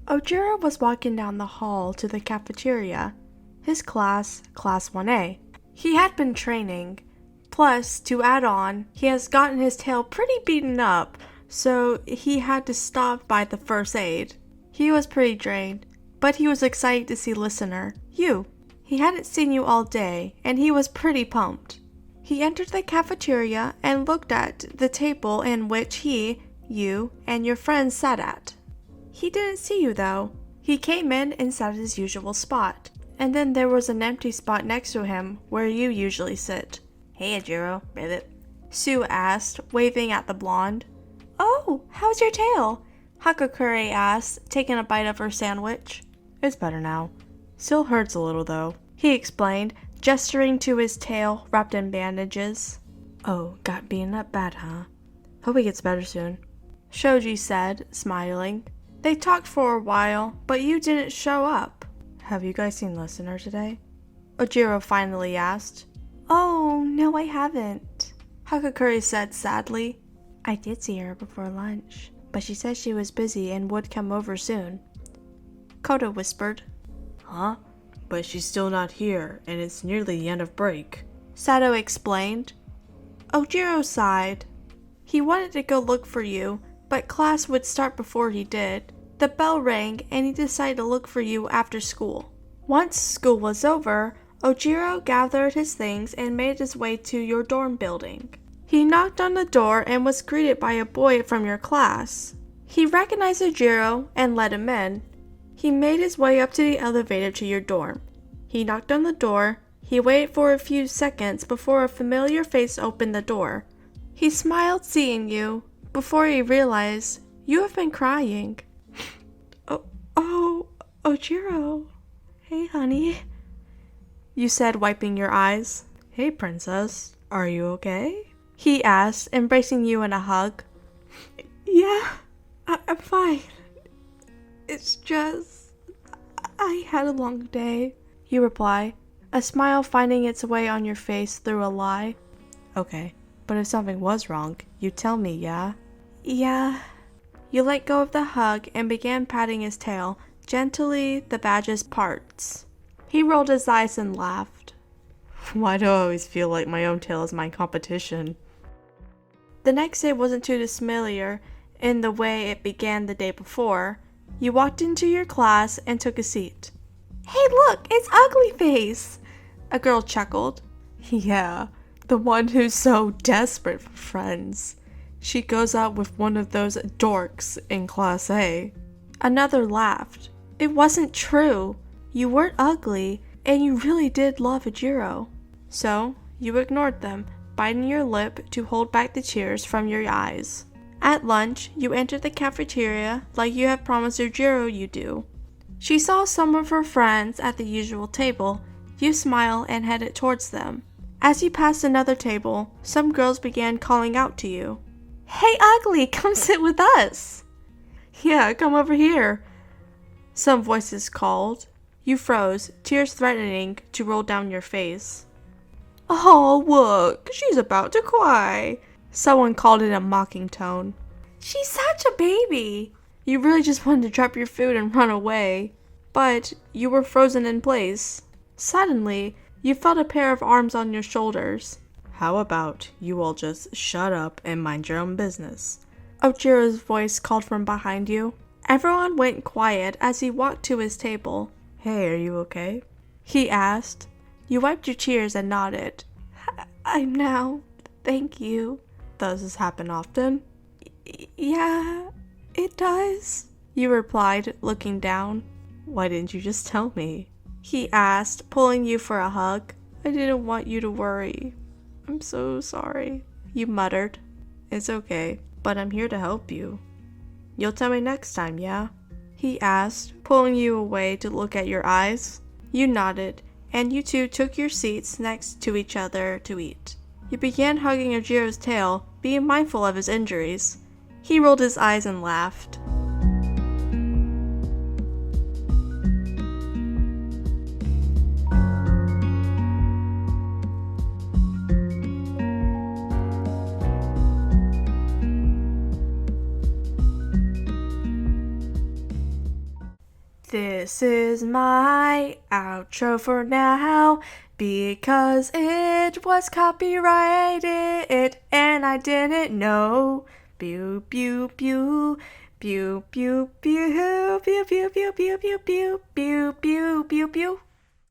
Ojiro was walking down the hall to the cafeteria. His class 1A. He had been training. Plus, to add on, he has gotten his tail pretty beaten up, so he had to stop by the first aid. He was pretty drained, but he was excited to see listener, you. He hadn't seen you all day, and he was pretty pumped. He entered the cafeteria and looked at the table in which he, you, and your friends sat at. He didn't see you though. He came in and sat at his usual spot, and then there was an empty spot next to him where you usually sit. Hey, Ojiro, Ribbit, Sue asked, waving at the blonde. Oh, how's your tail? Hakakure asked, taking a bite of her sandwich. It's better now. Still hurts a little though, he explained, gesturing to his tail wrapped in bandages. Oh, got beaten up bad, huh? Hope he gets better soon, Shoji said, smiling. They talked for a while, but you didn't show up. Have you guys seen Listener today? Ojiro finally asked. Oh, no, I haven't, Hakakure said sadly. I did see her before lunch, but she said she was busy and would come over soon. Koda whispered. Huh? But she's still not here, and it's nearly the end of break, Sato explained. Ojiro sighed. He wanted to go look for you, but class would start before he did. The bell rang, and he decided to look for you after school. Once school was over, Ojiro gathered his things and made his way to your dorm building. He knocked on the door and was greeted by a boy from your class. He recognized Ojiro and let him in. He made his way up to the elevator to your dorm. He knocked on the door. He waited for a few seconds before a familiar face opened the door. He smiled seeing you, before he realized you have been crying. Oh, Ojiro. Hey, honey, you said, wiping your eyes. Hey, princess, are you okay? He asked, embracing you in a hug. Yeah, I'm fine. It's just, I had a long day, you reply, a smile finding its way on your face through a lie. Okay, but if something was wrong, you'd tell me, yeah? Yeah. You let go of the hug and began patting his tail, gently the badge's parts. He rolled his eyes and laughed. Why do I always feel like my own tail is my competition? The next day wasn't too dissimilar in the way it began the day before. You walked into your class and took a seat. Hey, look, it's Ugly Face! A girl chuckled. Yeah, the one who's so desperate for friends. She goes out with one of those dorks in Class A. Another laughed. It wasn't true. You weren't ugly, and you really did love Ojiro. So, you ignored them, biting your lip to hold back the tears from your eyes. At lunch, you entered the cafeteria like you had promised Ojiro you do. She saw some of her friends at the usual table. You smiled and headed towards them. As you passed another table, some girls began calling out to you. Hey, Ugly, come sit with us! Yeah, come over here, some voices called. You froze, tears threatening to roll down your face. Oh, look, she's about to cry, someone called in a mocking tone. She's such a baby. You really just wanted to drop your food and run away, but you were frozen in place. Suddenly, you felt a pair of arms on your shoulders. How about you all just shut up and mind your own business? Ojiro's voice called from behind you. Everyone went quiet as he walked to his table. Hey, are you okay? He asked. You wiped your tears and nodded. I'm now. Thank you. Does this happen often? Yeah, it does, you replied, looking down. Why didn't you just tell me? He asked, pulling you for a hug. I didn't want you to worry. I'm so sorry, you muttered. It's okay, but I'm here to help you. You'll tell me next time, yeah? He asked, pulling you away to look at your eyes. You nodded, and you two took your seats next to each other to eat. You began hugging Ojiro's tail, being mindful of his injuries. He rolled his eyes and laughed. This is my outro for now, because it was copyrighted and I didn't know. Pew pew pew pew pew pew pew pew pew pew pew pew pew pew pew pew.